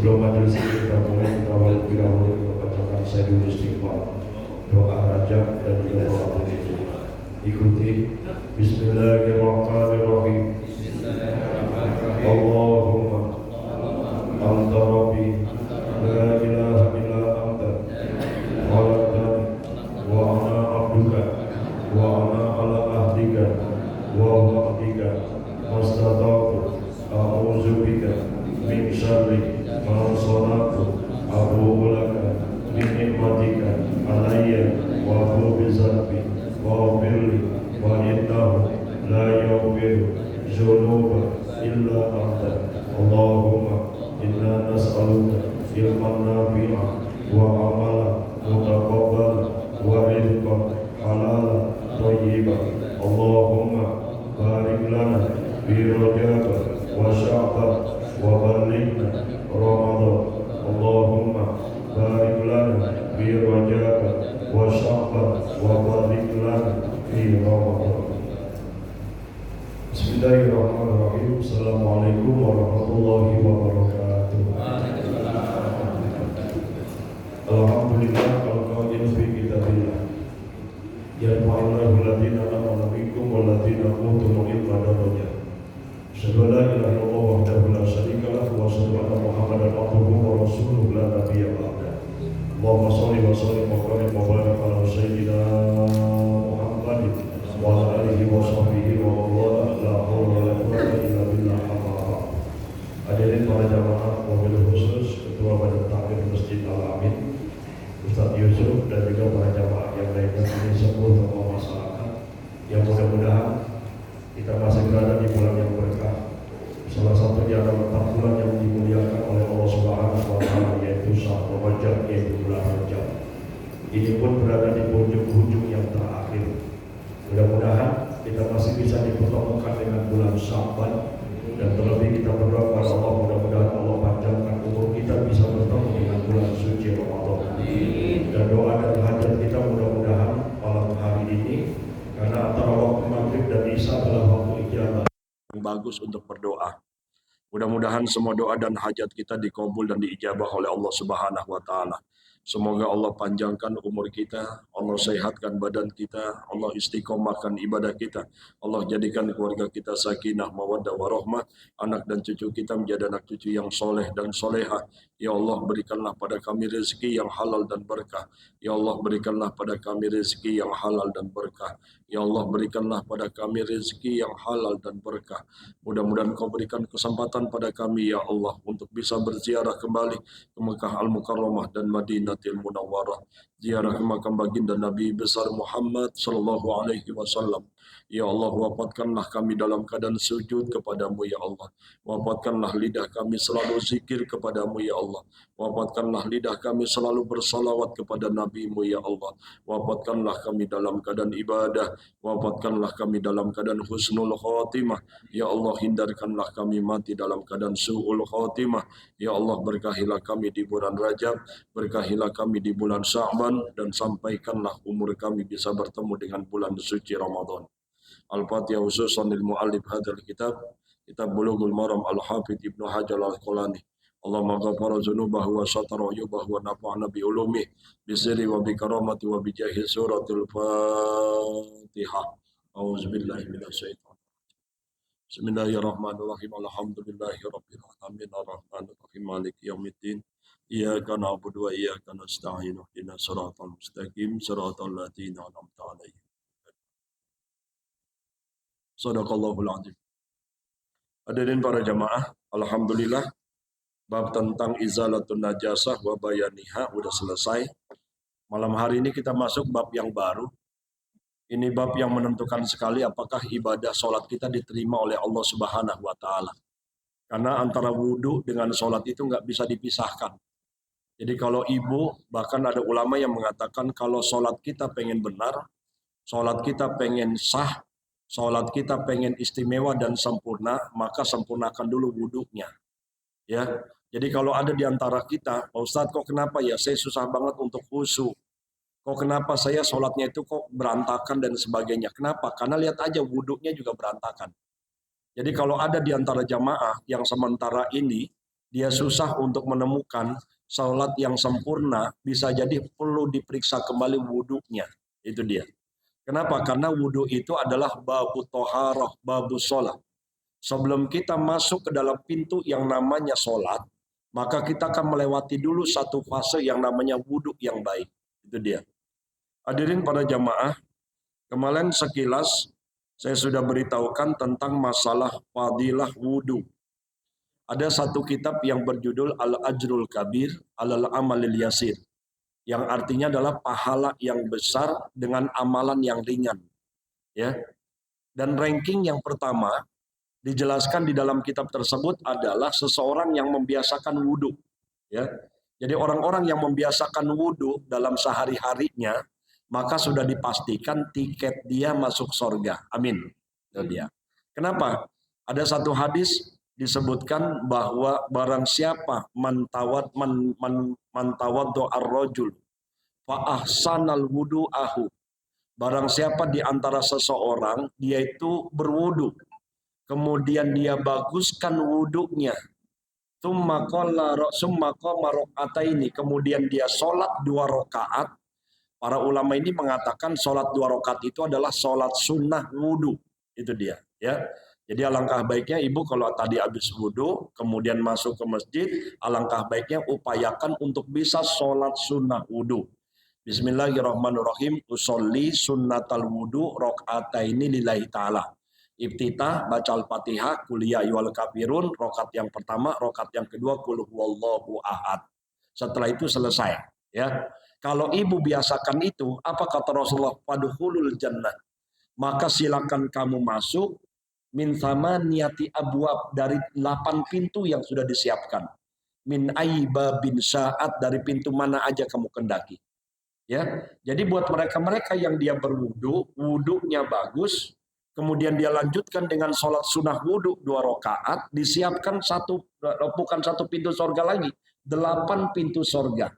Sebelum majelis ini kita mulai, kita wajib membacakan Sayyidul Istighfar, doa rajab dan juga doa penutup. Ikuti. Bismillahirrahmanirrahim. Allahumma anta rabbi la ilaha illa anta khalaqtani wa ana abduka wa ana ala ahdika wa wa'dika mastata'tu a'udzu bika min syarri ma sana'tu abu'u laka bi ni'matika alayya wa abu'u bi dzanbi wa birri wa innahu la yaghfiru dzunuba illa anta. Allahumma inna nas'aluka ilman nafi'an wa amalan mutaqabbala wa rizqan halalan thayyiban. Allahumma barik lana fi Rajab wa Sya'ban wa ballighna Ramadan. Allahumma barik lana fi Rajab wa Sya'ban wa balligh lana fi Ramadan. Bismillahirrahmanirrahim. Assalamualaikum warahmatullahi wabarakatuh. Alhamdulillah al-qail fi kitabillah. Yarfa'illahu alladziina amanu minkum walladziina utul ilma darajat. Asyhadu an la ilaha illallah wahdahu la syarika lahu wa asyhadu anna Muhammadan abduhu wa rasuluhu la nabiyya ba'dah. Allahumma shalli wa sallim wa barik wa barik ala sayyidina Muhammadin wa ala alihi wa sahbihi wa wala la haula wa la quwwata illa billah. Hadirin para jamaah, wabil khusus Ketua Badan Takmir Masjid Al-Amin Ustadz Yusuf dan juga para jamaah yang lainnya, ini sebuah tokoh masyarakat yang mudah-mudahan kita masih berada di bulan yang berkah, salah satu di antara 4 bulan yang dimuliakan oleh Allah Subhanahu wa Ta'ala, yaitu Syahrul Rajab, yaitu bulan Rajab. Ini pun berada di ujung-ujung yang terakhir. Mudah-mudahan kita masih bisa dipertemukan dengan bulan Sya'ban, dan terlebih kita berdoa kepada Allah, mudah-mudahan Allah panjangkan umur kita bisa bertemu dengan bulan suci Ramadan. Dan doa dan hajat kita mudah-mudahan malam hari ini, karena antara waktu maghrib dan isya adalah waktu ijabah yang bagus untuk berdoa. Mudah-mudahan semua doa dan hajat kita dikabul dan diijabah oleh Allah Subhanahu wa Ta'ala. Semoga Allah panjangkan umur kita, Allah sehatkan badan kita, Allah istiqomahkan ibadah kita, Allah jadikan keluarga kita sakinah, mawaddah, warahmah, anak dan cucu kita menjadi anak cucu yang soleh dan soleha. Ya Allah, berikanlah pada kami rezeki yang halal dan berkah. Ya Allah, berikanlah pada kami rezeki yang halal dan berkah. Ya Allah, berikanlah pada kami rezeki yang halal dan berkah. Mudah-mudahan Kau berikan kesempatan pada kami, ya Allah, untuk bisa berziarah kembali ke Mekah Al-Mukarramah dan Madinatul Munawwarah, ziarah ke makam baginda Nabi besar Muhammad sallallahu alaihi wasallam. Ya Allah, wafatkanlah kami dalam keadaan sujud kepadamu, ya Allah. Wafatkanlah lidah kami selalu zikir kepadamu, ya Allah. Wafatkanlah lidah kami selalu bersalawat kepada Nabi-Mu, ya Allah. Wafatkanlah kami dalam keadaan ibadah. Wafatkanlah kami dalam keadaan husnul khotimah. Ya Allah, hindarkanlah kami mati dalam keadaan su'ul khotimah. Ya Allah, berkahilah kami di bulan Rajab, berkahilah kami di bulan Sya'ban, dan sampaikanlah umur kami bisa bertemu dengan bulan suci Ramadan. Al-Fatihah khususan lil mu'allif hadzal kitab, kitab Bulughul Maram Al-Hafidz Ibnu Hajar Al-Asqalani. Allahumma ghafara dzunubahu wa satara uyubahu wa nafa'ana bi ulumih bi sirri wa bi karamati wa bi jahi suratul Fatihah. Auzubillahi minasyaitonir rajim. Bismillahirrahmanirrahim. Alhamdulillahirabbil alamin arrahmanir rahim maliki yaumiddin. Iyyaka na'budu wa iyyaka nasta'in. Ihdinas siratal mustaqim siratal ladzina an'amta 'alaihim. Shadaqallahul azim. Hadirin para jamaah, alhamdulillah bab tentang izalatun najasah wa bayaniha udah selesai. Malam hari ini kita masuk bab yang baru. Ini bab yang menentukan sekali apakah ibadah sholat kita diterima oleh Allah Subhanahu wa Ta'ala. Karena antara wudhu dengan sholat itu nggak bisa dipisahkan. Jadi kalau ibu, bahkan ada ulama yang mengatakan kalau sholat kita pengen benar, sholat kita pengen sah, sholat kita pengen istimewa dan sempurna, maka sempurnakan dulu wudhunya. Ya, jadi kalau ada di antara kita, Pak Ustadz kok kenapa ya saya susah banget untuk khusyuk? Kok kenapa saya sholatnya itu kok berantakan dan sebagainya? Kenapa? Karena lihat aja wudhunya juga berantakan. Jadi kalau ada di antara jamaah yang sementara ini dia susah untuk menemukan sholat yang sempurna, bisa jadi perlu diperiksa kembali wudhunya. Itu dia. Kenapa? Karena wudhu itu adalah babu toharoh, babu sholat. Sebelum kita masuk ke dalam pintu yang namanya sholat, maka kita akan melewati dulu satu fase yang namanya wudhu yang baik. Itu dia. Hadirin para jamaah, kemarin sekilas saya sudah beritahukan tentang masalah fadilah wudhu. Ada satu kitab yang berjudul Al-Ajrul Kabir Alal Amalil Yasir, yang artinya adalah pahala yang besar dengan amalan yang ringan. Ya. Dan ranking yang pertama dijelaskan di dalam kitab tersebut adalah seseorang yang membiasakan wudhu. Ya. Jadi orang-orang yang membiasakan wudhu dalam sehari-harinya, maka sudah dipastikan tiket dia masuk surga. Amin. Itu dia. Kenapa? Ada satu hadis disebutkan bahwa barang siapa mantawaddu ar-rajul fa ahsanal wudu'ahu. Barang siapa di antara seseorang dia itu berwudu, kemudian dia baguskan wudhunya, summa qama raka'ataini, kemudian dia sholat 2 rakaat. Para ulama ini mengatakan sholat 2 rakaat itu adalah sholat sunnah wudhu. Itu dia. Ya. Jadi alangkah baiknya ibu kalau tadi habis wudhu, kemudian masuk ke masjid, alangkah baiknya upayakan untuk bisa sholat sunnah wudhu. Bismillahirrahmanirrahim. Usolli sunnatal wudhu rakaataini lillahi ta'ala. Iftitah, baca Al-Fatihah, kuliah ayyuhal kafirun, rakaat yang pertama, rakaat yang kedua, qul huwallahu ahad. Setelah itu selesai. Ya. Kalau ibu biasakan itu, apa kata Rasulullah? Fadkhulul jannah. Maka silakan kamu masuk min samaniyati abwab, dari 8 pintu yang sudah disiapkan. Min aiba bin sa'at, dari pintu mana aja kamu kendaki. Ya. Jadi buat mereka-mereka yang dia berwudu, wudunya bagus, kemudian dia lanjutkan dengan sholat sunnah wudhu 2 rakaat, disiapkan bukan satu pintu sorga lagi, 8 pintu sorga.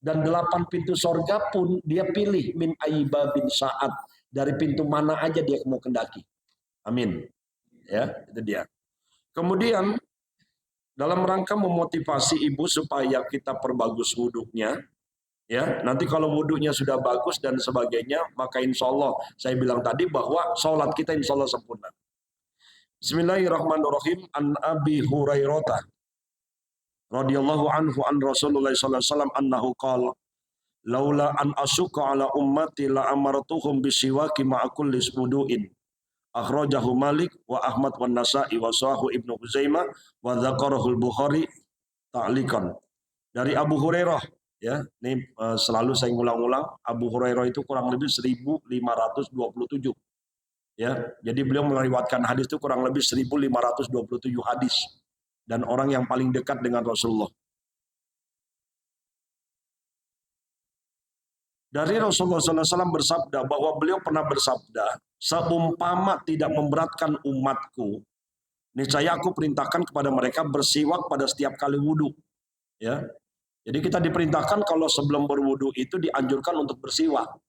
Dan 8 pintu sorga pun dia pilih min aiba bin sa'ad, dari pintu mana aja dia mau kendaki. Amin. Ya, itu dia. Kemudian dalam rangka memotivasi ibu supaya kita perbagus wudhunya, ya, nanti kalau wudhunya sudah bagus dan sebagainya, maka insya Allah saya bilang tadi bahwa sholat kita insya Allah sempurna. Bismillahirrahmanirrahim. An Abi Hurairah radhiyallahu anhu an Rasulullah sallallahu alaihi wasallam annahu qala laula an asyqa ala ummati la amartuhum bisiwaki ma'a kulli wudu'in. Akhrajahu Malik wa Ahmad wa Nasa'i wa Sahahu Ibnu Huzaimah wa dzakarahu al-Bukhari ta'liqan. Dari Abu Hurairah, ya, ini selalu saya ngulang-ulang, Abu Hurairah itu kurang lebih 1527. Ya, jadi beliau meriwayatkan hadis itu kurang lebih 1527 hadis, dan orang yang paling dekat dengan Rasulullah. Dari Rasulullah SAW bersabda bahwa beliau pernah bersabda, seumpama tidak memberatkan umatku, niscaya aku perintahkan kepada mereka bersiwak pada setiap kali wudhu. Ya, jadi kita diperintahkan kalau sebelum berwudhu itu dianjurkan untuk bersiwak.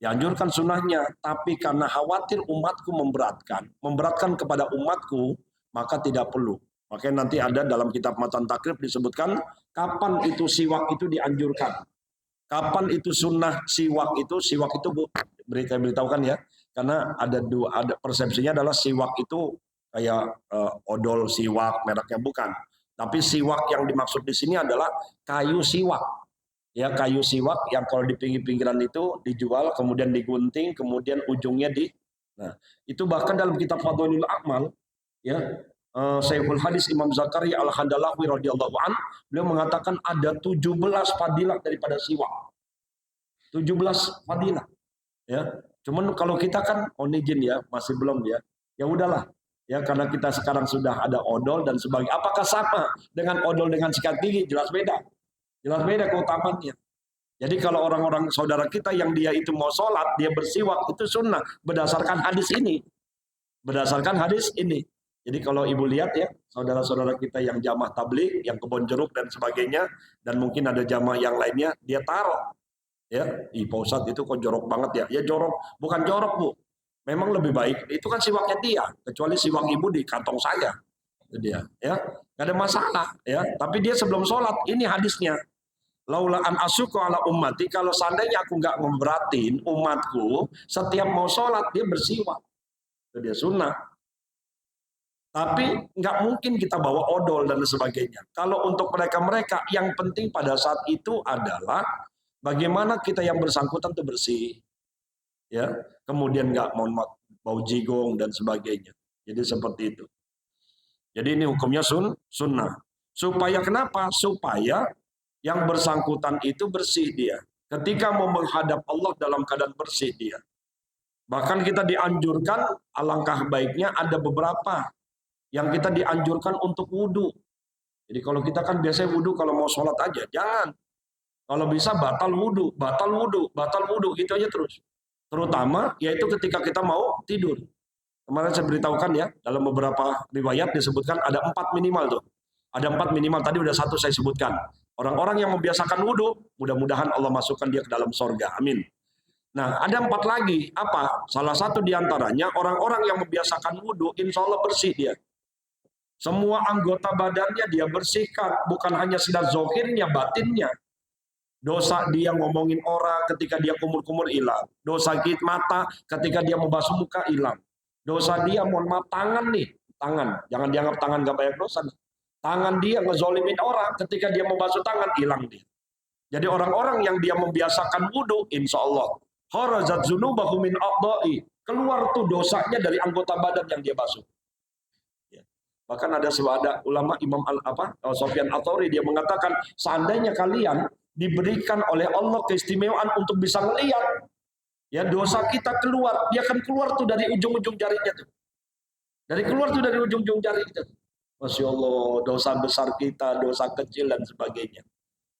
Dianjurkan sunnahnya, tapi karena khawatir umatku memberatkan kepada umatku, maka tidak perlu. Makanya nanti ada dalam kitab Matan Takrib disebutkan kapan itu siwak itu dianjurkan. Kapan itu sunnah siwak itu beritahukan ya, karena ada persepsinya adalah siwak itu kayak odol siwak mereknya, bukan. Tapi siwak yang dimaksud di sini adalah kayu siwak. Ya, kayu siwak yang kalau di pinggir-pinggiran itu dijual, kemudian digunting, kemudian ujungnya Nah, itu bahkan dalam kitab Fadhailul A'mal, ya, Syekhul Hadis Imam Zakaria Al-Handalawi radhiyallahu an, beliau mengatakan ada 17 fadilah daripada siwak. 17 fadilah. Ya. Cuman kalau kita kan izin ya, masih belum ya. Ya udahlah. Ya, karena kita sekarang sudah ada odol dan sebagainya. Apakah sama dengan odol dengan sikat gigi? Jelas beda. Jelas beda keutamaannya. Jadi kalau orang-orang saudara kita yang dia itu mau sholat, dia bersiwak, itu sunnah berdasarkan hadis ini. Berdasarkan hadis ini. Jadi kalau ibu lihat ya, saudara-saudara kita yang jamaah tabligh, yang kebon jeruk dan sebagainya, dan mungkin ada jamaah yang lainnya, dia taruh. Ya, Pak Ustadz itu kok jorok banget ya. Ya jorok, bukan jorok Bu. Memang lebih baik, itu kan siwaknya dia. Kecuali siwak ibu di kantong saya. Itu dia, ya. Nggak ada masalah, ya. Tapi dia sebelum sholat, ini hadisnya. Laula an asyuqa ala ummati, kalau seandainya aku nggak memberatin umatku, setiap mau sholat dia bersiwak. Itu dia sunnah. Tapi nggak mungkin kita bawa odol dan sebagainya. Kalau untuk mereka-mereka, yang penting pada saat itu adalah bagaimana kita yang bersangkutan itu bersih, ya. Kemudian nggak mau bau jigong dan sebagainya. Jadi seperti itu. Jadi ini hukumnya sunnah. Supaya kenapa? Supaya yang bersangkutan itu bersih dia. Ketika mau menghadap Allah dalam keadaan bersih dia. Bahkan kita dianjurkan, alangkah baiknya ada beberapa yang kita dianjurkan untuk wudhu. Jadi kalau kita kan biasanya wudhu kalau mau sholat aja. Jangan. Kalau bisa batal wudhu, batal wudhu, batal wudhu. Gitu aja terus. Terutama yaitu ketika kita mau tidur. Kemarin saya beritahukan ya, dalam beberapa riwayat disebutkan ada 4 minimal tuh. Ada 4 minimal, tadi udah 1 saya sebutkan. Orang-orang yang membiasakan wudhu, mudah-mudahan Allah masukkan dia ke dalam sorga. Amin. Nah, ada 4 lagi. Apa? Salah satu diantaranya, orang-orang yang membiasakan wudhu, insya Allah bersih dia. Semua anggota badannya dia bersihkan. Bukan hanya sinar zohirnya, batinnya. Dosa dia ngomongin orang ketika dia kumur-kumur hilang. Dosa mata ketika dia membasuh muka hilang. Dosa dia, mohon maaf, tangan nih. Tangan. Jangan dianggap tangan gak banyak dosa nih. Tangan dia ngezolimin orang, ketika dia membasuh tangan, hilang dia. Jadi orang-orang yang dia membiasakan wudhu, insya Allah, kharajat dzunubahu min a'dha'i, keluar tuh dosanya dari anggota badan yang dia basuh. Ya. Bahkan ada ulama Imam Sufyan Ats-Tsauri, dia mengatakan, seandainya kalian diberikan oleh Allah keistimewaan untuk bisa melihat, ya dosa kita keluar, dia akan keluar tuh dari ujung-ujung jarinya tuh. Dari ujung-ujung jari kita tuh. Masya Allah, dosa besar kita, dosa kecil dan sebagainya.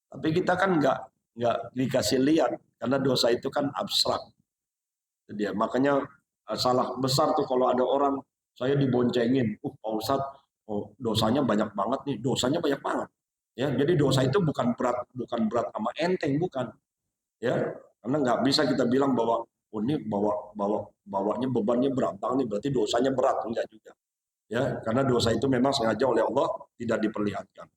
Tapi kita kan nggak dikasih lihat karena dosa itu kan abstrak. Dia makanya salah besar tuh kalau ada orang saya diboncengin, Pak Ustadz, dosanya banyak banget nih, dosanya banyak banget. Ya, jadi dosa itu bukan berat sama enteng, bukan. Ya, karena nggak bisa kita bilang bahwa ini bawanya bebannya berat banget nih, berarti dosanya berat, enggak juga. Ya, karena dosa itu memang sengaja oleh Allah tidak diperlihatkan.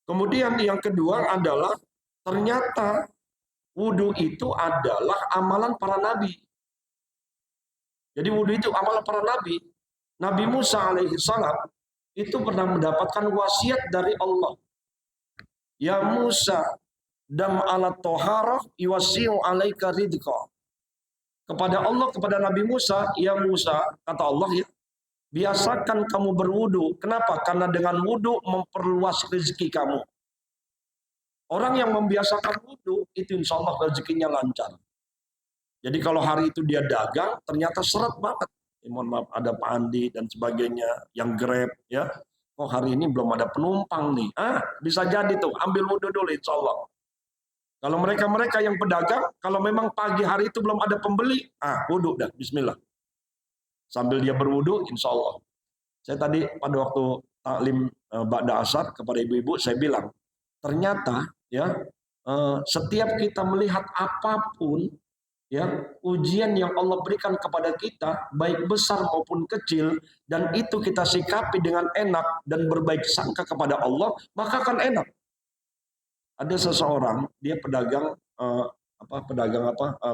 Kemudian yang kedua adalah ternyata wudhu itu adalah amalan para nabi. Jadi wudhu itu amalan para nabi. Nabi Musa alaihissalam itu pernah mendapatkan wasiat dari Allah. Ya Musa, dam ala toharah iwasiu alaika ridqa. Kepada Allah, kepada Nabi Musa, ya Musa, kata Allah ya, biasakan kamu berwudu. Kenapa? Karena dengan wudu memperluas rezeki kamu. Orang yang membiasakan wudu, itu insya Allah rezekinya lancar. Jadi kalau hari itu dia dagang, ternyata seret banget. Mohon maaf, ada Pak Andi dan sebagainya, yang Grab, ya. Oh hari ini belum ada penumpang nih. Bisa jadi tuh, ambil wudu dulu insya Allah. Kalau mereka-mereka yang pedagang, kalau memang pagi hari itu belum ada pembeli, wudu dah, bismillah. Sambil dia berwudu, insya Allah. Saya tadi pada waktu taklim ba'da asar kepada ibu-ibu, saya bilang, ternyata ya setiap kita melihat apapun, ya ujian yang Allah berikan kepada kita, baik besar maupun kecil, dan itu kita sikapi dengan enak dan berbaik sangka kepada Allah, maka akan enak. Ada seseorang, dia pedagang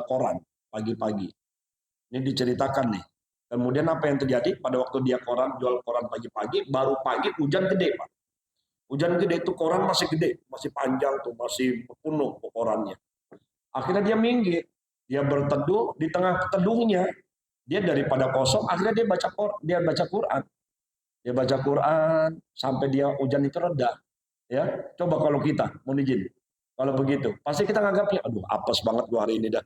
koran pagi-pagi. Ini diceritakan nih. Kemudian apa yang terjadi pada waktu dia jual koran pagi-pagi, baru pagi hujan gede, Pak. Hujan gede itu koran masih gede, masih panjang tuh, masih penuh korannya. Akhirnya dia minggir, dia berteduh di tengah teduhnya. Dia daripada kosong, akhirnya dia baca Quran. Dia baca Quran sampai dia hujan itu reda. Ya, coba kalau kita mau izin, kalau begitu, pasti kita nganggapnya, aduh apes banget gua hari ini dah.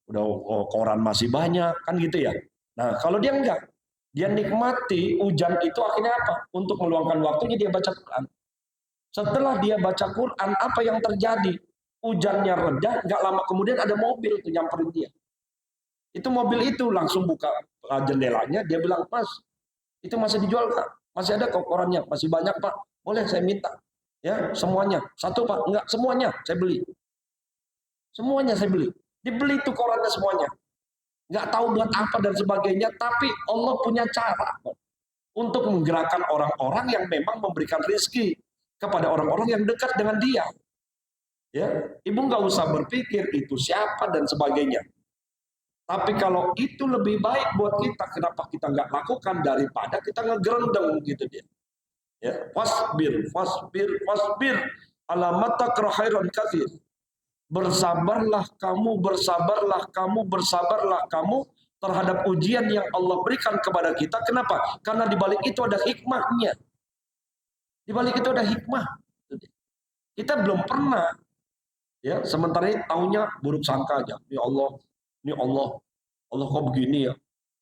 Udah koran masih banyak, kan gitu ya. Nah, kalau dia enggak, dia nikmati hujan itu akhirnya apa? Untuk meluangkan waktunya dia baca Quran. Setelah dia baca Quran, apa yang terjadi? Hujannya reda, enggak lama kemudian ada mobil tuh nyamperin dia. Itu mobil itu langsung buka jendelanya, dia bilang, Mas, itu masih dijual Pak? Masih ada kok korannya? Masih banyak Pak? Boleh saya minta? Ya, semuanya. Satu Pak? Enggak, semuanya saya beli. Semuanya saya beli. Dibeli itu korannya semuanya. Nggak tahu buat apa dan sebagainya, tapi Allah punya cara. untuk menggerakkan orang-orang yang memang memberikan rezeki kepada orang-orang yang dekat dengan dia. Ya, ibu nggak usah berpikir itu siapa dan sebagainya. Tapi kalau itu lebih baik buat kita, kenapa kita nggak lakukan daripada kita ngegerendeng gitu dia. Ya, fasbir, fasbir, fasbir, alamata khairan katsir. Bersabarlah kamu, bersabarlah kamu, bersabarlah kamu terhadap ujian yang Allah berikan kepada kita. Kenapa? Karena di balik itu ada hikmahnya. Di balik itu ada hikmah. Kita belum pernah, ya, sementara ini taunya buruk sangka aja. Ya Allah, ini Allah kok begini ya?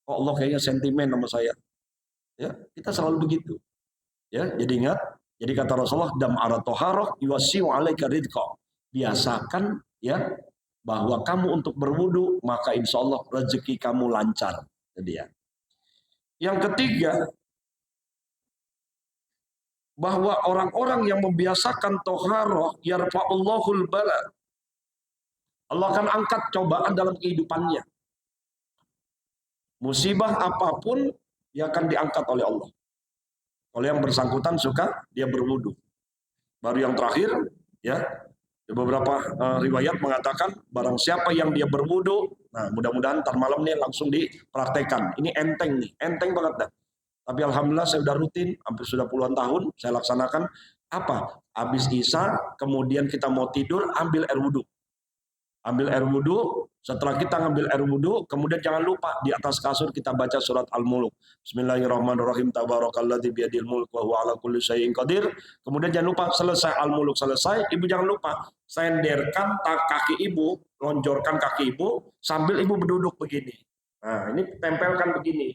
Kok Allah kayaknya sentimen sama saya? Ya, kita selalu begitu. Ya, jadi ingat, jadi kata Rasulullah, dam aratoharoh yuwasiu alaika ridqa. Biasakan ya bahwa kamu untuk berwudu, maka insya Allah rezeki kamu lancar. Jadi ya. Yang ketiga, bahwa orang-orang yang membiasakan toharoh yarfa'ullahul bala. Allah akan angkat cobaan dalam kehidupannya. Musibah apapun yang akan diangkat oleh Allah. Kalau yang bersangkutan suka dia berwudu. Baru yang terakhir, ya, beberapa riwayat mengatakan barang siapa yang dia berwudu, nah mudah-mudahan ntar malam nih langsung dipraktekkan. Ini enteng nih, enteng banget dah. Tapi alhamdulillah saya sudah rutin, hampir sudah puluhan tahun saya laksanakan. Apa? Habis isya, kemudian kita mau tidur, ambil air wudu. Ambil air wudu, setelah kita ngambil air wudu, kemudian jangan lupa di atas kasur kita baca surat Al-Mulk. Bismillahirrahmanirrahim. Tabarakalladzi biyadil mulk wa huwa ala kulli syai'in qadir. Kemudian jangan lupa selesai Al-Mulk selesai, ibu jangan lupa senderkan kaki ibu, lonjorkan kaki ibu sambil ibu berduduk begini. Nah, ini tempelkan begini.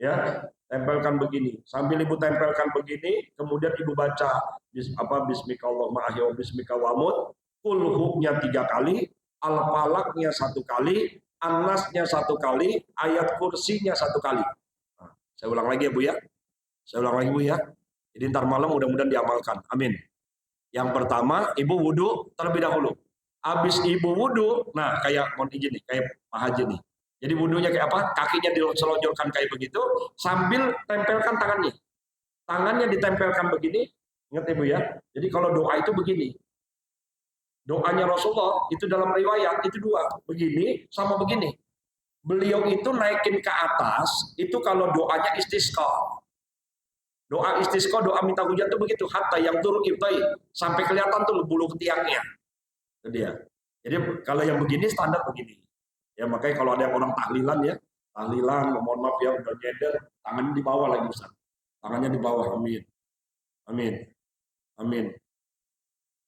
Ya, tempelkan begini. Sambil ibu tempelkan begini, kemudian ibu baca bismika Allahumma ahya wa bismika wa amut. Kulhunya 3 kali, Al-Falaqnya 1 kali, An-Nasnya 1 kali, ayat kursinya 1 kali. Nah, saya ulang lagi ya Bu ya. Saya ulang lagi Bu ya. Jadi ntar malam mudah-mudahan diamalkan. Amin. Yang pertama, ibu wudu terlebih dahulu. Habis ibu wudu, nah kayak mohon izin nih, kayak Pak Haji nih. Jadi wudunya kayak apa? Kakinya diselonjorkan kayak begitu, sambil tempelkan tangannya. Tangannya ditempelkan begini. Ingat Ibu ya. Jadi kalau doa itu begini. Doanya Rasulullah itu dalam riwayat itu 2, begini sama begini. Beliau itu naikin ke atas, itu kalau doanya istisqa. Doa istisqa, doa minta hujan itu begitu, hatta yang turun ibtai, sampai kelihatan tuh bulu tiangnya. Itu dia. Jadi kalau yang begini standar begini. Ya makanya kalau ada yang orang tahlilan ya, tahlilan, mohon maaf ya udah nyender, tangannya di bawah lagi Ustaz. Tangannya di bawah, amin. Amin. Amin.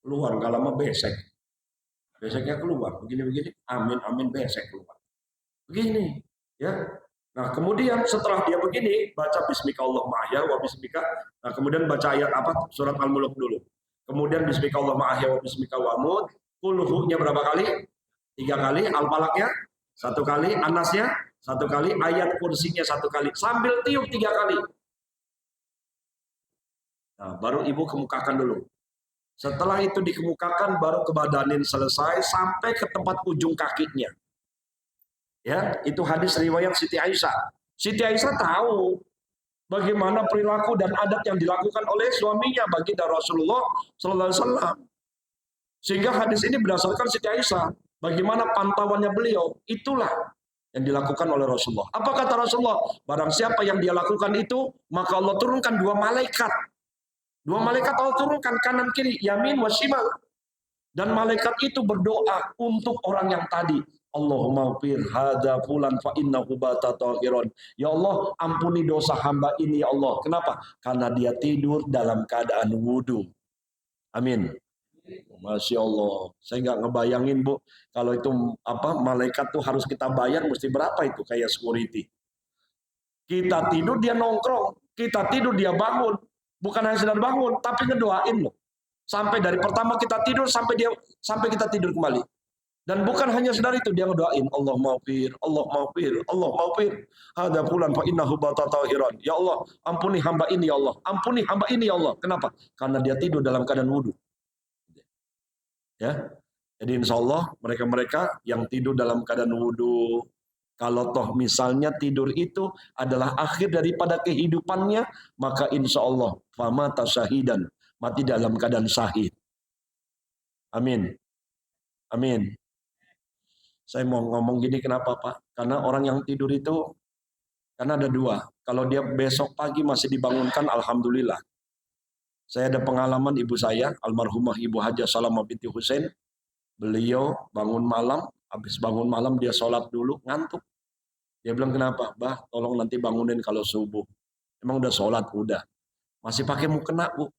Keluar enggak lama besek. Beseknya keluar, begini-begini, amin, amin, besek keluar. Begini, ya. Nah, kemudian setelah dia begini, baca bismika Allahumma ahya wa bismika. Nah, kemudian baca ayat apa? Surat Al-Mulk dulu. Kemudian bismika Allahumma ahya wa bismika wa amut. Kulhunya berapa kali? 3 kali, Al-Falaqnya 1 kali, An-Nasnya 1 kali, ayat kursinya 1 kali. Sambil tiup 3 kali. Nah, baru ibu kemukakan dulu. Setelah itu dikemukakan baru kebadanin selesai sampai ke tempat ujung kakinya. Ya, itu hadis riwayat Siti Aisyah. Siti Aisyah tahu bagaimana perilaku dan adat yang dilakukan oleh suaminya baginda Rasulullah sallallahu alaihi wasallam. Sehingga hadis ini berdasarkan Siti Aisyah, bagaimana pantauannya beliau, itulah yang dilakukan oleh Rasulullah. Apa kata Rasulullah? Barang siapa yang dia lakukan itu, maka Allah turunkan 2 malaikat. 2 malaikat Allah turunkan kanan kiri, yamin wa shimal. Dan malaikat itu berdoa untuk orang yang tadi. Allahumma fir hadza fulan fa innahu bata tahiron. Ya Allah, ampuni dosa hamba ini ya Allah. Kenapa? Karena dia tidur dalam keadaan wudu. Amin. Masya Allah. Saya nggak ngebayangin Bu, kalau itu malaikat tuh harus kita bayar mesti berapa itu kayak security. Kita tidur dia nongkrong, kita tidur dia bangun. Bukan hanya sekedar bangun, tapi ngedoain loh. Sampai dari pertama kita tidur sampai kita tidur kembali. Dan bukan hanya sekedar itu, dia ngedoain Allah maghfir, Allah maghfir, Allah maghfir. Hadza fulan fa innahu bata tahiran. Ya Allah, ampuni hamba ini ya Allah. Ampuni hamba ini ya Allah. Kenapa? Karena dia tidur dalam keadaan wudu. Ya. Jadi insya Allah mereka-mereka yang tidur dalam keadaan wudu, Kalau toh misalnya tidur itu adalah akhir daripada kehidupannya, maka insya Allah famata syahidan, mati dalam keadaan syahid. Amin. Amin. Saya mau ngomong gini kenapa Pak? Karena orang yang tidur itu, karena ada dua. Kalau dia besok pagi masih dibangunkan, alhamdulillah. Saya ada pengalaman ibu saya, almarhumah Ibu Hajah Salamah binti Husain. Beliau bangun malam, habis bangun malam dia sholat dulu, ngantuk. Dia bilang kenapa? Bah, tolong nanti bangunin kalau subuh. Emang udah sholat? Udah. Masih pakai mukena, Bu.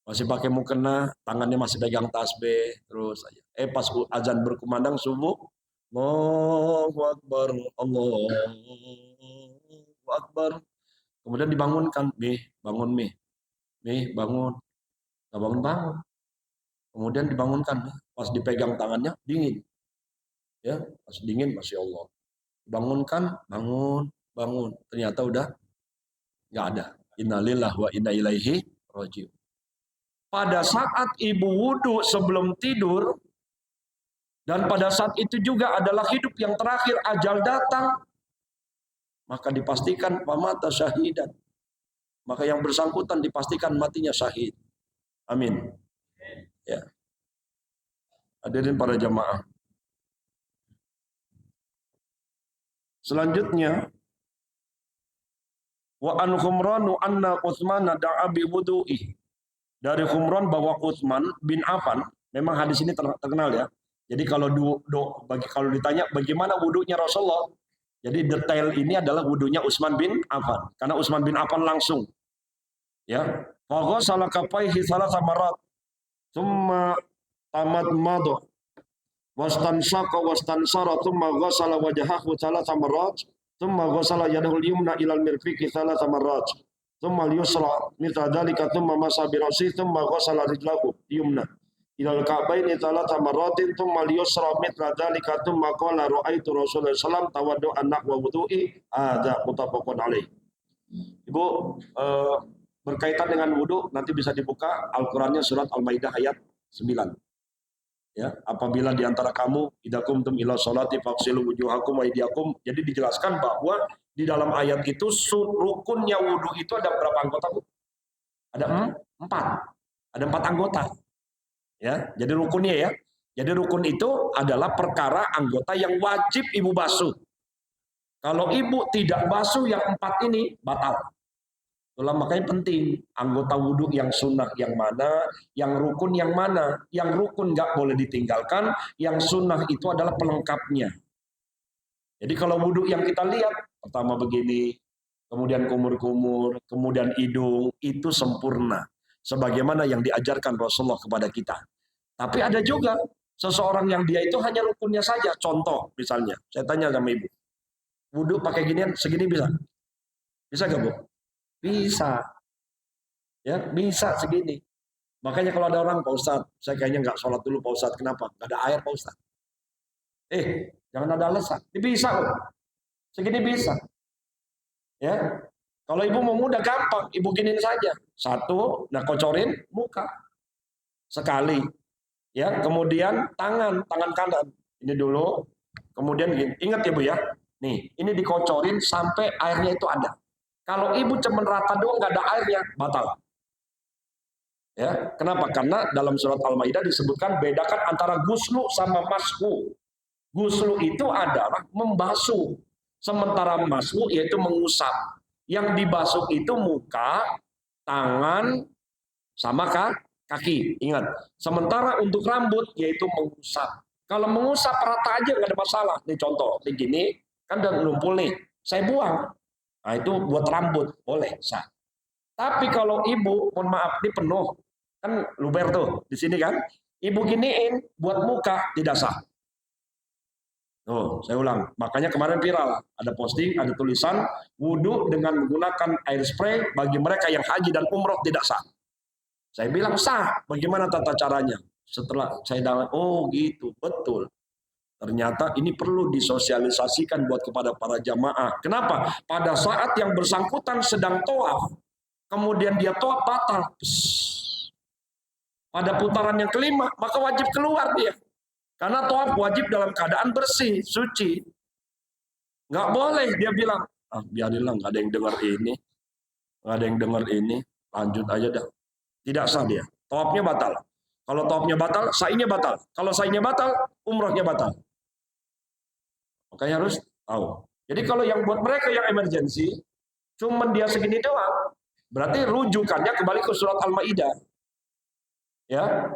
Masih pakai mukena, tangannya masih pegang tasbih. Terus aja. Pas azan berkumandang subuh, Allahu Akbar, Allahu Akbar. Kemudian dibangunkan, bangun bangun. Gak bangun-bangun. Kemudian dibangunkan, pas dipegang tangannya dingin. Ya, pas dingin, Masya Allah. Bangunkan, bangun. Ternyata udah nggak ada. Innalillahi wa inna ilaihi raji'un. Pada saat ibu wudhu sebelum tidur, dan pada saat itu juga adalah hidup yang terakhir, ajal datang, maka dipastikan pamata syahidan. Maka yang bersangkutan dipastikan matinya syahid. Amin. Ya. Hadirin para jamaah. Selanjutnya, wa an Khumranu anna Utsman da'a bi wudu'i. Dari Khumran bahwa Utsman bin Affan, memang hadis ini terkenal ya. Jadi kalau kalau ditanya bagaimana wudunya Rasulullah, jadi detail ini adalah wudunya Utsman bin Affan, karena Utsman bin Affan langsung ya. Fa ghassala kaffaihi thalatha marat, thumma tamadmada wastanshaqa wastansara, thumma ghassala wajhahu thalatha marat, thumma ghassala yadahu al-yumna ila al-mirfiqi thalatha marat, thumma al-yusra mithla dhalika, thumma masa bi ra'sihi, thumma ghassala rijlahu yumna ila al-ka'baini thalatha maratin, thumma al-yusra mithla dhalika, thumma qala ra'aitu Rasulullah sallallahu alaihi wasallam tawaddu'an nahwa wudu'i hadza muttafaqun alaih. Ibu, berkaitan dengan wudu nanti bisa dibuka Al-Qur'annya surat Al-Maidah ayat 9. Ya, apabila di antara kamu idza qumtum ila sholati faghsilu wujuhakum wa aydiyakum, jadi dijelaskan bahwa di dalam ayat itu rukunnya wudu itu ada berapa anggota, Bu? Ada 4. Ada 4 anggota. Ya, jadi rukunnya ya. Jadi rukun itu adalah perkara anggota yang wajib ibu basuh. Kalau ibu tidak basuh yang 4 ini batal. Itulah makanya penting anggota wudhu yang sunnah yang mana, yang rukun yang mana. Yang rukun nggak boleh ditinggalkan, yang sunnah itu adalah pelengkapnya. Jadi kalau wudhu yang kita lihat, pertama begini, kemudian kumur-kumur, kemudian hidung, itu sempurna. Sebagaimana yang diajarkan Rasulullah kepada kita. Tapi ada juga seseorang yang dia itu hanya rukunnya saja. Contoh misalnya, saya tanya sama ibu, wudhu pakai ginian, segini bisa? Bisa gak, Bu? Bisa. Ya, bisa segini. Makanya kalau ada orang, Pak Ustadz, saya kayaknya nggak sholat dulu Pak Ustadz. Kenapa? Nggak ada air Pak Ustadz. Jangan ada alasan. Ini bisa kok. Segini bisa. Ya. Kalau ibu mau mudah gampang, ibu giniin saja. 1, nah kocorin muka. Sekali. Ya, kemudian tangan kanan. Ini dulu. Kemudian gini. Ingat ya Bu ya. Nih, ini dikocorin sampai airnya itu ada. Kalau ibu cuma rata doang nggak ada airnya, batal. Ya, kenapa? Karena dalam surat Al-Maidah disebutkan bedakan antara guslu sama mashu. Guslu itu adalah membasuh, sementara mashu yaitu mengusap. Yang dibasuh itu muka, tangan, sama kaki. Ingat. Sementara untuk rambut yaitu mengusap. Kalau mengusap rata aja nggak ada masalah. Nih contoh, nih gini, kan udah ngumpul nih, saya buang. Nah itu buat rambut, boleh, sah. Tapi kalau ibu, mohon maaf, ini penuh. Kan luber tuh, di sini kan. Ibu giniin, buat muka, tidak sah. Tuh, saya ulang. Makanya kemarin viral. Ada posting, ada tulisan, wudhu dengan menggunakan air spray bagi mereka yang haji dan umroh tidak sah. Saya bilang sah, bagaimana tata caranya? Setelah saya dalam, oh gitu, betul. Ternyata ini perlu disosialisasikan buat kepada para jamaah. Kenapa? Pada saat yang bersangkutan sedang tawaf, kemudian dia tawaf batal. Pada putaran yang kelima, maka wajib keluar dia. Karena tawaf wajib dalam keadaan bersih, suci. Nggak boleh dia bilang, biarinlah, nggak ada yang dengar ini, nggak ada yang dengar ini, lanjut aja dah. Tidak sah dia. Tawafnya batal. Kalau tawafnya batal, sa'inya batal. Kalau sa'inya batal, umrohnya batal. Makanya harus tahu. Jadi kalau yang buat mereka yang emergency, cuman dia segini doang, berarti rujukannya kembali ke surat Al-Maidah. Ya,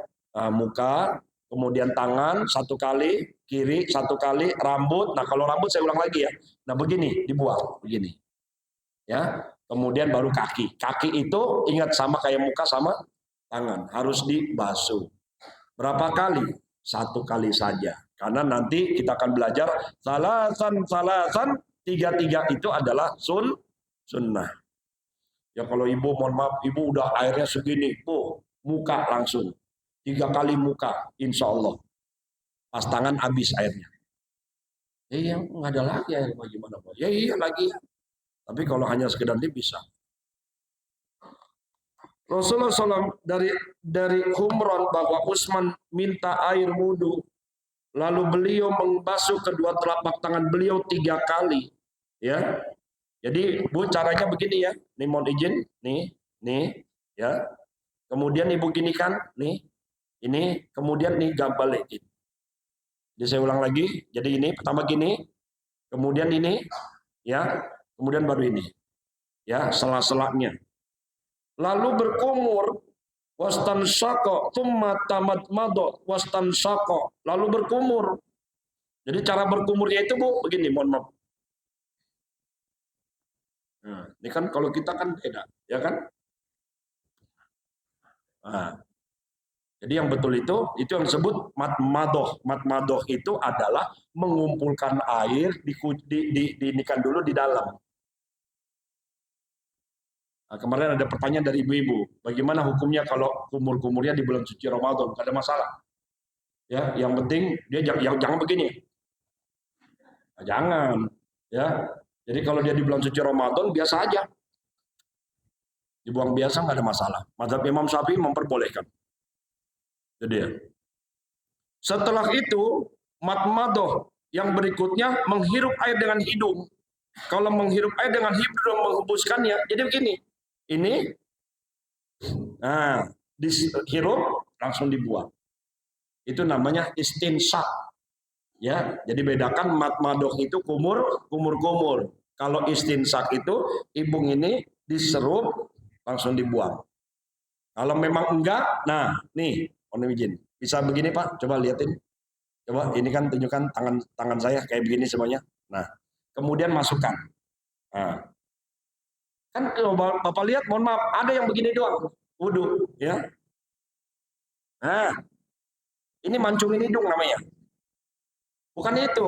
muka, kemudian tangan satu kali, kiri satu kali, rambut. Nah kalau rambut saya ulang lagi ya. Nah begini, dibuang begini. Ya, kemudian baru kaki. Kaki itu ingat sama kayak muka sama tangan, harus dibasuh. Berapa kali? Satu kali saja. Karena nanti kita akan belajar salasan, tiga itu adalah sunnah. Ya kalau ibu, mohon maaf, ibu udah airnya segini, muka langsung. 3 kali muka, insya Allah. Pas tangan habis airnya. Iya, nggak ada lagi air, gimana Pak? Ya iya lagi. Tapi kalau hanya sekedar dia bisa. Rasulullah SAW dari Humran bahwa Utsman minta air wudhu, lalu beliau membasuh kedua telapak tangan beliau 3 kali. Ya, jadi Bu caranya begini ya. Nih mohon izin, nih, ya. Kemudian ibu gini kan, nih, ini, kemudian nih balikin. Jadi saya ulang lagi. Jadi ini pertama gini, kemudian ini, ya, kemudian baru ini, ya, sela-selanya. Lalu berkumur, wastan sako, tumma tamat mado, wastan sako, lalu berkumur. Jadi cara berkumurnya itu Bu begini, mohon maaf. Nah, ini kan kalau kita kan beda, ya kan? Nah, jadi yang betul itu yang disebut matmadoh. Matmadoh itu adalah mengumpulkan air diinikan dulu di dalam. Nah, kemarin ada pertanyaan dari ibu-ibu, bagaimana hukumnya kalau kumur-kumurnya di bulan suci Ramadan? Tidak ada masalah. Ya, yang penting dia jangan begini. Nah, jangan, ya. Jadi kalau dia di bulan suci Ramadan biasa aja, dibuang biasa nggak ada masalah. Mazhab Imam Syafi'i memperbolehkan. Jadi ya. Setelah itu matmadoh yang berikutnya menghirup air dengan hidung. Kalau menghirup air dengan hidung menghembuskannya, jadi begini. Ini, nah, dihirup langsung dibuang. Itu namanya istinsak. Ya, jadi bedakan matmadoh itu kumur. Kalau istinsak itu hidung ini diserup langsung dibuang. Kalau memang enggak, nah, nih, mohon izin. Bisa begini Pak, coba liatin. Coba ini kan tunjukkan tangan saya kayak begini semuanya. Nah, kemudian masukkan. Nah, kan kalau Bapak lihat, mohon maaf, ada yang begini doang, wudhu, ya. Nah, ini mancungin hidung namanya. Bukan itu.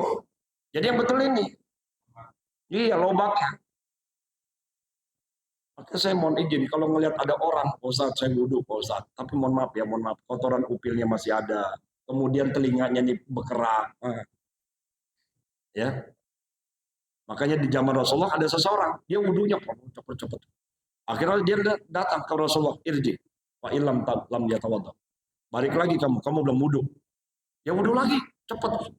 Jadi yang betul ini. Iya, lobaknya. Maka saya mohon izin, kalau ngelihat ada orang, Pak Ustadz, saya wudhu, Pak Ustadz. Tapi mohon maaf, kotoran upilnya masih ada. Kemudian telinganya ini berkerak. Ya. Makanya di zaman Rasulullah ada seseorang, dia wudhunya cepet. Akhirnya dia datang ke Rasulullah, irji, wa illam lam yatawadda. Balik lagi kamu belum wudhu. Ya wudhu lagi, cepet.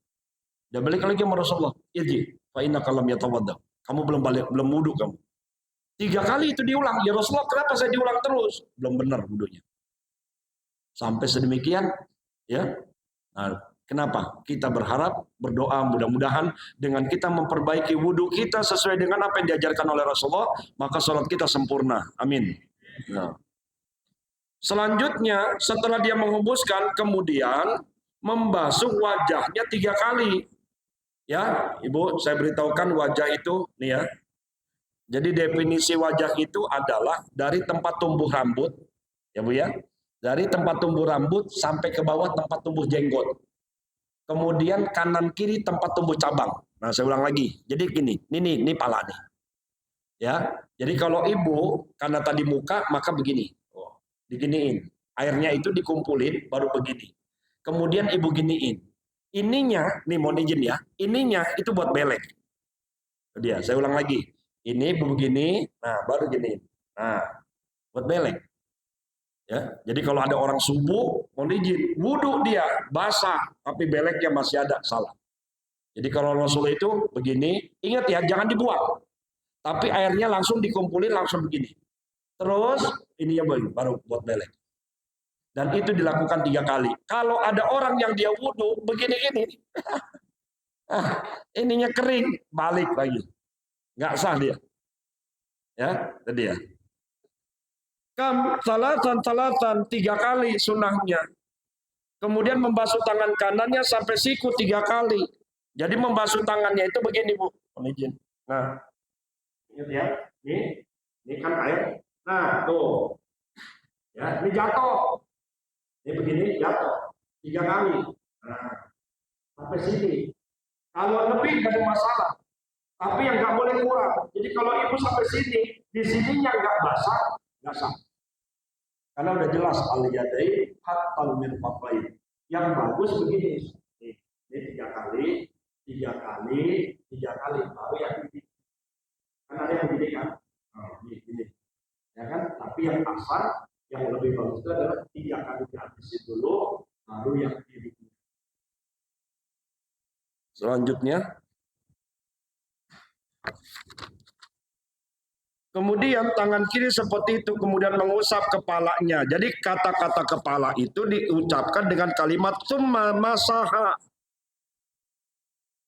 Dia balik lagi sama Rasulullah, irji, wa innaka lam yatawadda. Kamu belum wudhu kamu. 3 kali itu diulang. Ya Rasulullah, kenapa saya diulang terus? Belum benar wudhunya. Sampai sedemikian, ya. Nah, kenapa? Kita berharap, berdoa, mudah-mudahan dengan kita memperbaiki wudhu kita sesuai dengan apa yang diajarkan oleh Rasulullah, maka sholat kita sempurna. Amin. Nah. Selanjutnya, setelah dia menghembuskan, kemudian membasuh wajahnya 3 kali. Ya, Ibu, saya beritahukan wajah itu, nih ya. Jadi definisi wajah itu adalah dari tempat tumbuh rambut, ya Bu ya, dari tempat tumbuh rambut sampai ke bawah tempat tumbuh jenggot. Kemudian kanan kiri tempat tumbuh cabang. Nah, saya ulang lagi. Jadi gini, ini pala nih. Ya, jadi kalau ibu karena tadi muka maka begini, diginiin. Airnya itu dikumpulin baru begini. Kemudian ibu giniin. Ininya, nih mohon izin ya, ininya itu buat belek. Dia, saya ulang lagi. Ini begini, nah baru gini. Nah, buat belek. Ya, jadi kalau ada orang subuh, mohon izin, wudhu dia basah, tapi beleknya masih ada, salah. Jadi kalau Rasulullah itu begini, ingat ya, jangan dibuang. Tapi airnya langsung dikumpulin, langsung begini. Terus ininya baru buat belek. Dan itu dilakukan 3 kali. Kalau ada orang yang dia wudhu begini-gini, ininya kering, balik lagi. Nggak sah dia. Ya, tadi ya. Salatan 3 kali sunahnya. Kemudian membasuh tangan kanannya sampai siku 3 kali. Jadi membasuh tangannya itu begini, Bu. Izin. Nah, ingat ya. Ini kan air. Nah, tuh. Ya, ini jatuh. Ini begini jatuh 3 kali. Nah, sampai sini. Kalau lebih nggak ada masalah. Tapi yang nggak boleh kurang. Jadi kalau ibu sampai sini, di sininya nggak basah, nggak sah. Karena udah jelas al-yadai hatal mirfaqain. Yang bagus begini. Ini 3 kali, 3 kali, 3 kali baru yang ini. Kan ada yang begini kan? Nah, ini. Ya kan? Tapi yang asal yang lebih bagus itu adalah 3 kali dihabisin dulu, baru yang kiri. Selanjutnya, kemudian tangan kiri seperti itu, kemudian mengusap kepalanya. Jadi kata-kata kepala itu diucapkan dengan kalimat summa masaha.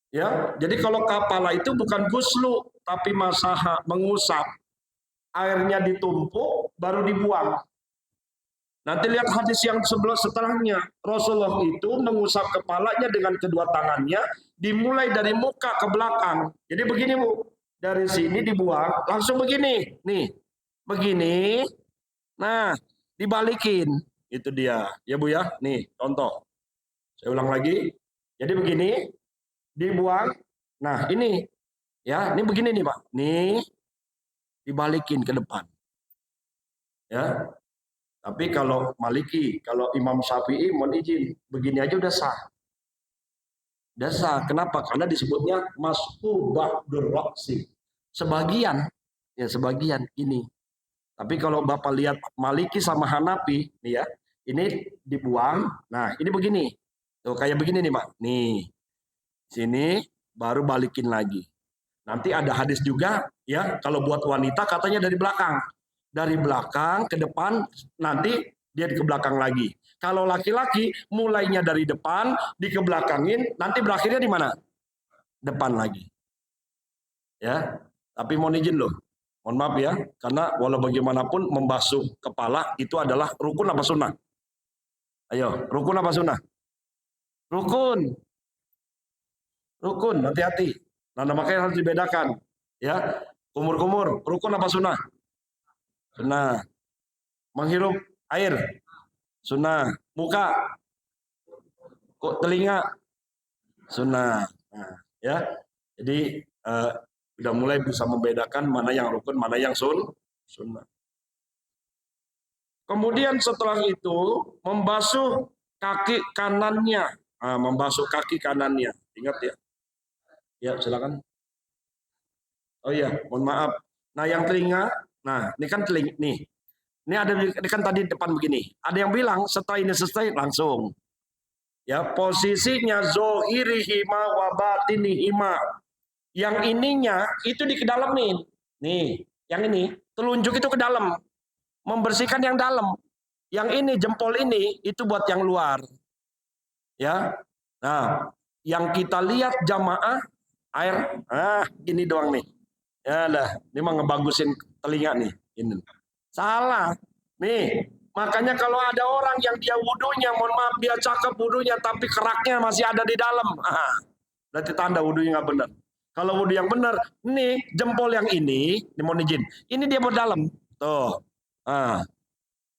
Ya, jadi kalau kepala itu bukan guslu, tapi masaha, mengusap. Airnya ditumpuk, baru dibuang. Nanti lihat hadis yang setelahnya. Rasulullah itu mengusap kepalanya dengan kedua tangannya, dimulai dari muka ke belakang. Jadi begini, Bu. Dari sini dibuang, langsung begini. Nih, begini. Nah, dibalikin. Itu dia. Ya, Bu ya. Nih, contoh. Saya ulang lagi. Jadi begini, dibuang. Nah, ini. Ya, ini begini nih, Pak. Nih, dibalikin ke depan. Ya. Tapi kalau Maliki, kalau Imam Syafi'i mohon izin, begini aja udah sah. Udah sah. Kenapa? Karena disebutnya mas'ubah durroksi. Sebagian, ya sebagian ini. Tapi kalau Bapak lihat Maliki sama Hanafi, nih ya, ini dibuang. Nah, ini begini. Tuh kayak begini nih, Pak. Nih. Sini baru balikin lagi. Nanti ada hadis juga, ya, kalau buat wanita katanya dari belakang. Dari belakang ke depan, nanti dia ke belakang lagi. Kalau laki-laki, mulainya dari depan, dikebelakangin, nanti berakhirnya di mana? Depan lagi. Ya, tapi mohon izin loh. Mohon maaf ya, karena walau bagaimanapun membasuh kepala itu adalah rukun apa sunnah? Ayo, rukun apa sunnah? Rukun. Rukun, hati-hati. Nah, makanya harus dibedakan. Ya, kumur-kumur, rukun apa sunnah? Sunnah. Menghirup air, sunnah. Muka, kok telinga, sunnah. Nah, ya, jadi udah mulai bisa membedakan mana yang rukun, mana yang sunnah. Kemudian setelah itu membasuh kaki kanannya, membasuh kaki kanannya. Ingat ya. Ya, silakan. Oh iya, mohon maaf. Nah, yang telinga, nah ini kan telinga nih. Ini ada ini kan tadi depan begini. Ada yang bilang setelah ini selesai langsung. Ya, posisinya zohirihima wa batinihima. Yang ininya itu dikedalamin. Nih, yang ini telunjuk itu ke dalam. Membersihkan yang dalam. Yang ini jempol ini itu buat yang luar. Ya. Nah, yang kita lihat jamaah air gini doang nih. Ya lah, ini mah ngebagusin telinga nih. Ini. Salah. Nih, makanya kalau ada orang yang dia wudunya, mohon maaf dia cakep wudunya, tapi keraknya masih ada di dalam. Berarti tanda wudunya nggak benar. Kalau wudu yang benar, nih jempol yang ini mohon izin, ini dia buat dalam. Tuh,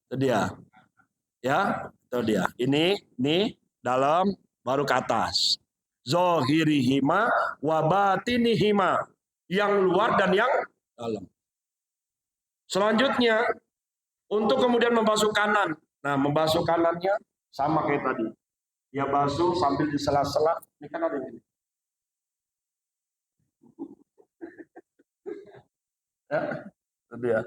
itu dia. Ya, itu dia. Ini dalam baru ke atas. Zohirihima wa batinihima. Yang luar dan yang dalam. Selanjutnya, untuk kemudian membasuh kanan. Nah, membasuh kanannya sama kayak tadi. Dia basuh sambil di sela-sela. Ini kan ada ini. Ya, itu dia.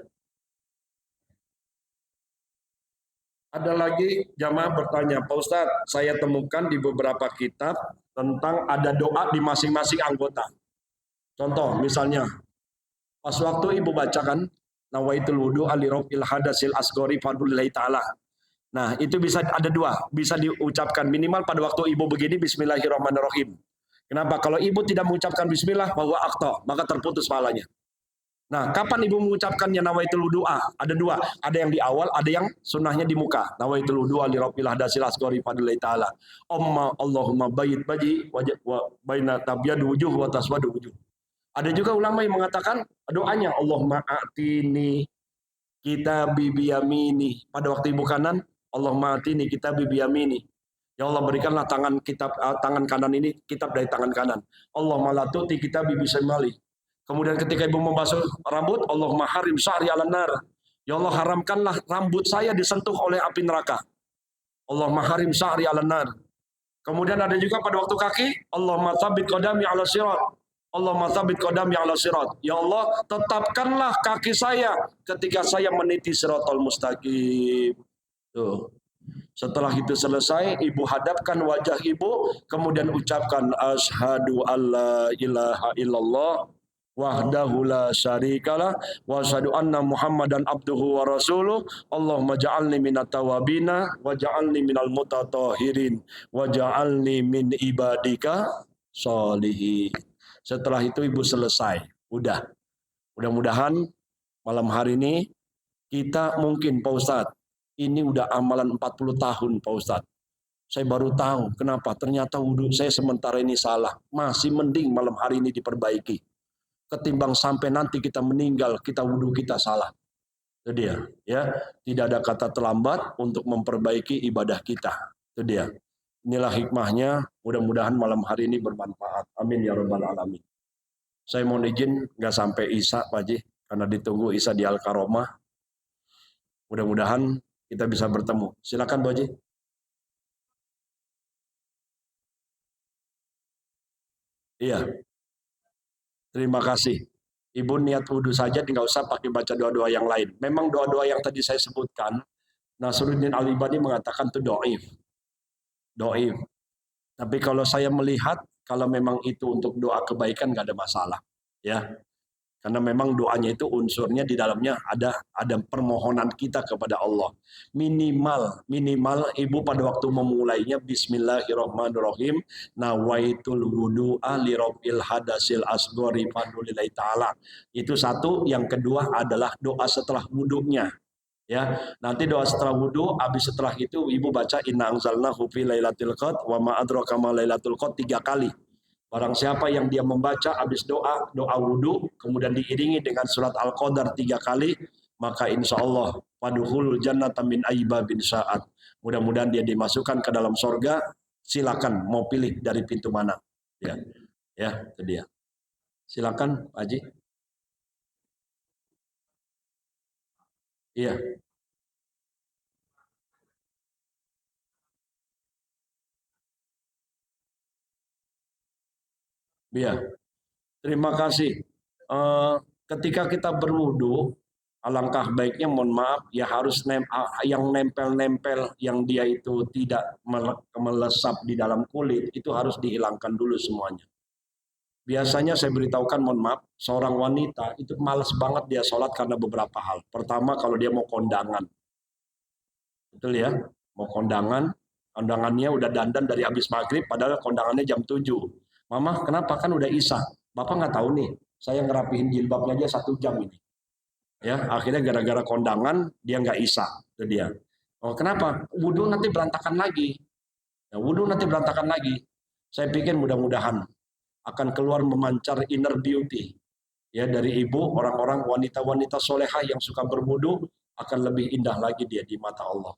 Ada lagi jamaah bertanya, Pak Ustadz, saya temukan di beberapa kitab tentang ada doa di masing-masing anggota. Contoh misalnya, pas waktu ibu bacakan nawaitul wudu alirofil hadasil asgori fadlillahi ta'ala. Nah, itu bisa ada dua, bisa diucapkan minimal pada waktu ibu begini bismillahirrahmanirrahim. Kenapa? Kalau ibu tidak mengucapkan bismillah bahwa akta, maka terputus pahalanya. Nah, kapan ibu mengucapkannya nawaitul wudu'a? Ada dua, ada yang di awal, ada yang sunnahnya di muka. Nawaitul wudu'a li rabbil hadasil asghari fadlillahi ta'ala. Allahumma bayyid baji wa baina tabyadu wujuh wa taswadu wujuh. Ada juga ulama yang mengatakan doanya Allahumma a'tini kitabi biyamini. Pada waktu ibu kanan, Allahumma a'tini kitabi biyamini. Ya Allah, berikanlah tangan kanan ini kitab dari tangan kanan. Allahumma la tu'ti kitabi bisimali. Kemudian ketika ibu membasuh rambut, Allahumma harim sya'ri 'alan nar. Ya Allah, haramkanlah rambut saya disentuh oleh api neraka. Allahumma harim sya'ri 'alan nar. Kemudian ada juga pada waktu kaki, Allahumma tsabbit qadami 'ala sirat. Allahumma tsabbit qadami 'ala sirat. Ya Allah, tetapkanlah kaki saya ketika saya meniti siratal mustaqim. Tuh. Setelah itu selesai, ibu hadapkan wajah ibu, kemudian ucapkan asyhadu alla ilaha illallah wahdahu la syarikalah wa asyhadu anna Muhammadan abduhu wa rasuluh. Allahumma ja'alni minat tawabina wa ja'alni minal mutatahhirin wa ja'alni min ibadika sholihin. Setelah itu ibu selesai. Udah. Mudah-mudahan malam hari ini kita mungkin Pak Ustadz, ini udah amalan 40 tahun Pak Ustadz. Saya baru tahu kenapa ternyata wudhu saya sementara ini salah. Masih mending malam hari ini diperbaiki. Ketimbang sampai nanti kita meninggal, kita wudhu kita salah. Itu dia, ya. Tidak ada kata terlambat untuk memperbaiki ibadah kita. Itu dia. Inilah hikmahnya. Mudah-mudahan malam hari ini bermanfaat. Amin ya rabbal alamin. Saya mohon izin nggak sampai Isya, Pak Haji, karena ditunggu Isya di Al-Karomah. Mudah-mudahan kita bisa bertemu. Silakan, Pak Haji. Iya. Terima kasih. Ibu niat wudhu saja, nggak usah pakai baca doa-doa yang lain. Memang doa-doa yang tadi saya sebutkan, Nasruddin Al-Albani mengatakan itu do'if. Do'if. Tapi kalau saya melihat, kalau memang itu untuk doa kebaikan, nggak ada masalah. Ya. Karena memang doanya itu unsurnya di dalamnya ada permohonan kita kepada Allah. Minimal ibu pada waktu memulainya bismillahirrahmanirrahim nawaitul wudu'a li rabbil hadasil asghari fadlillahi ta'ala. Itu satu, yang kedua adalah doa setelah wudunya. Ya, nanti doa setelah wudu, habis setelah itu ibu baca inna anzalnahu fi lailatul qadr wa ma adraka ma lailatul qadr 3 kali. Barang siapa yang dia membaca habis doa wudhu, kemudian diiringi dengan surat Al-Qadar 3 kali, maka insya Allah padhul jannata min aibabin sa'at. Mudah-mudahan dia dimasukkan ke dalam sorga. Silakan mau pilih dari pintu mana. Ya, itu dia. Silakan, Pak Haji. Iya. Iya. Terima kasih. Ketika kita berwudu, alangkah baiknya, mohon maaf, ya harus yang nempel-nempel yang dia itu tidak melesap di dalam kulit, itu harus dihilangkan dulu semuanya. Biasanya saya beritahukan, mohon maaf, seorang wanita itu malas banget dia sholat karena beberapa hal. Pertama, kalau dia mau kondangan. Betul ya? Mau kondangannya udah dandan dari habis maghrib, padahal kondangannya jam 7. Mama, kenapa? Kan udah Isya. Bapak nggak tahu nih, saya ngerapihin jilbabnya aja 1 jam ini. Ya, akhirnya gara-gara kondangan dia nggak Isya. Itu dia. Oh, kenapa? Wudhu nanti berantakan lagi. Ya, wudhu nanti berantakan lagi. Saya pikir mudah-mudahan akan keluar memancar inner beauty. Ya, dari ibu, orang-orang wanita-wanita solehah yang suka berwudhu akan lebih indah lagi dia di mata Allah.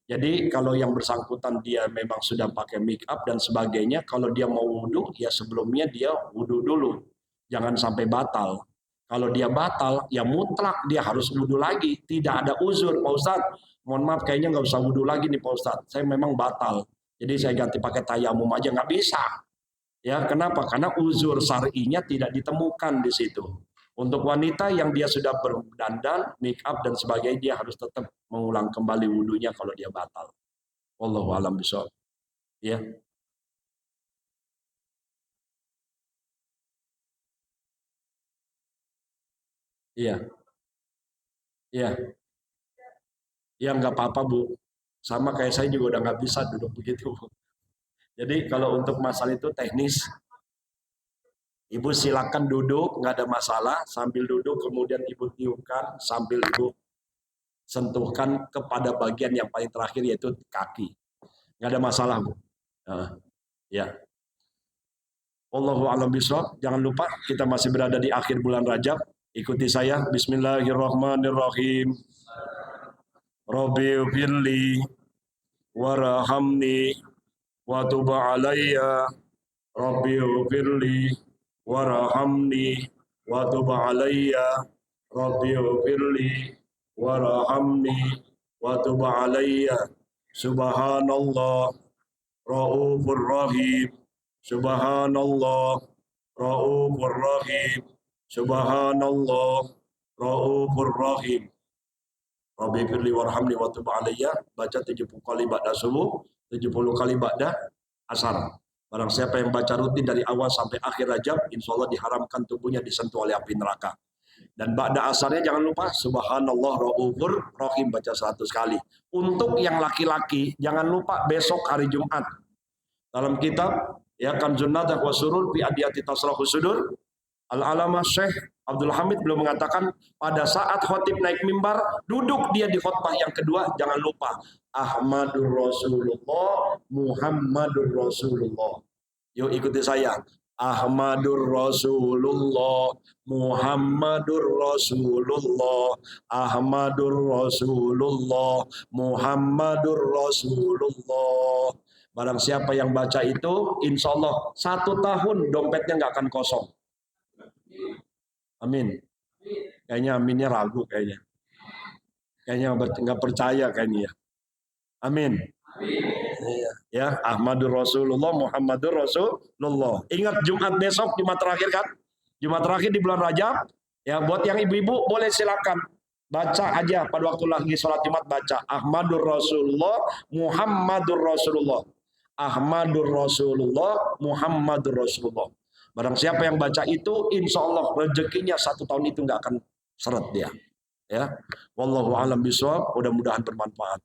Jadi kalau yang bersangkutan dia memang sudah pakai make up dan sebagainya, kalau dia mau wudhu, ya sebelumnya dia wudhu dulu. Jangan sampai batal. Kalau dia batal, ya mutlak dia harus wudhu lagi. Tidak ada uzur, Pak Ustadz. Mohon maaf, kayaknya nggak usah wudhu lagi nih Pak Ustadz. Saya memang batal. Jadi saya ganti pakai tayamum aja, nggak bisa. Ya, kenapa? Karena uzur syar'inya tidak ditemukan di situ. Untuk wanita yang dia sudah berdandan, make up dan sebagainya, dia harus tetap mengulang kembali wudhunya kalau dia batal. Wallahu a'lam bishawab. Ya. Iya, iya, iya nggak apa-apa Bu. Sama kayak saya juga udah nggak bisa duduk begitu. Jadi kalau untuk masalah itu teknis, Ibu silakan duduk, nggak ada masalah. Sambil duduk kemudian Ibu tiupkan, sambil Ibu sentuhkan kepada bagian yang paling terakhir yaitu kaki. Nggak ada masalah Bu. Nah, ya. Allahu a'lam bishawab. Jangan lupa kita masih berada di akhir bulan Rajab. Ikuti saya. Bismillahirrahmanirrahim. Rabbi firli warhamni wa tub alayya. Rabbi firli warhamni wa tub alayya. Rabbi firli warhamni wa tub alayya. Subhanallah raufur rahim. Subhanallah raufur rahim. Subhanallah raufur rahim. Rabbi firli warhamni wa tub alayya. Baca 70 kali ba'da subuh, 70 kali ba'da asar. Barang siapa yang baca rutin dari awal sampai akhir Rajab, insya Allah diharamkan tubuhnya disentuh oleh api neraka. Dan ba'da asarnya jangan lupa subhanallah raufur rahim, baca 100 kali. Untuk yang laki-laki jangan lupa besok hari Jumat. Dalam kitab ya Kanzun Nadah wa Surur fi Adiyati Tasrahus Sudur, Al-Alamah Syekh Abdul Hamid belum mengatakan pada saat khotib naik mimbar, duduk dia di khutbah yang kedua, jangan lupa Ahmadur Rasulullah, Muhammadur Rasulullah. Yuk ikuti saya. Ahmadur Rasulullah, Muhammadur Rasulullah, Ahmadur Rasulullah, Muhammadur Rasulullah. Barang siapa yang baca itu, insya Allah 1 tahun dompetnya nggak akan kosong. Amin. Kayaknya aminnya ragu kayaknya. Kayaknya nggak percaya kayaknya. Amin. Ya, Ahmadur Rasulullah, Muhammadur Rasulullah. Ingat Jumat besok, Jumat terakhir kan? Jumat terakhir di bulan Rajab. Ya, buat yang ibu-ibu boleh silakan baca aja pada waktu lagi sholat Jumat, baca Ahmadur Rasulullah, Muhammadur Rasulullah. Ahmadur Rasulullah, Muhammadur Rasulullah. Barang siapa yang baca itu, insya Allah rezekinya 1 tahun itu nggak akan seret dia. Ya, wallahu a'lam bishawab. Mudah-mudahan bermanfaat.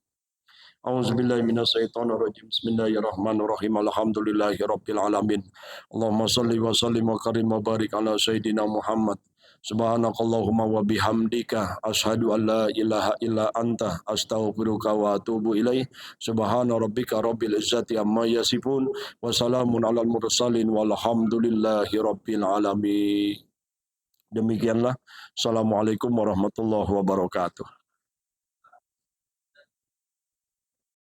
Auzubillahi minasyaitonirrajim. Bismillahirrahmanirrahim. Alhamdulillahirabbil alamin. Allahumma shalli wa sallim wa karim wa barik ala sayyidina Muhammad. Subhanakallahumma wa bihamdika asyhadu an la ilaha illa anta astaghfiruka wa atubu ilaih. Subhana rabbika rabbil izzati amma yasifun wa salamun alal mursalin walhamdulillahi rabbil alamin. Demikianlah. Assalamualaikum warahmatullahi wabarakatuh.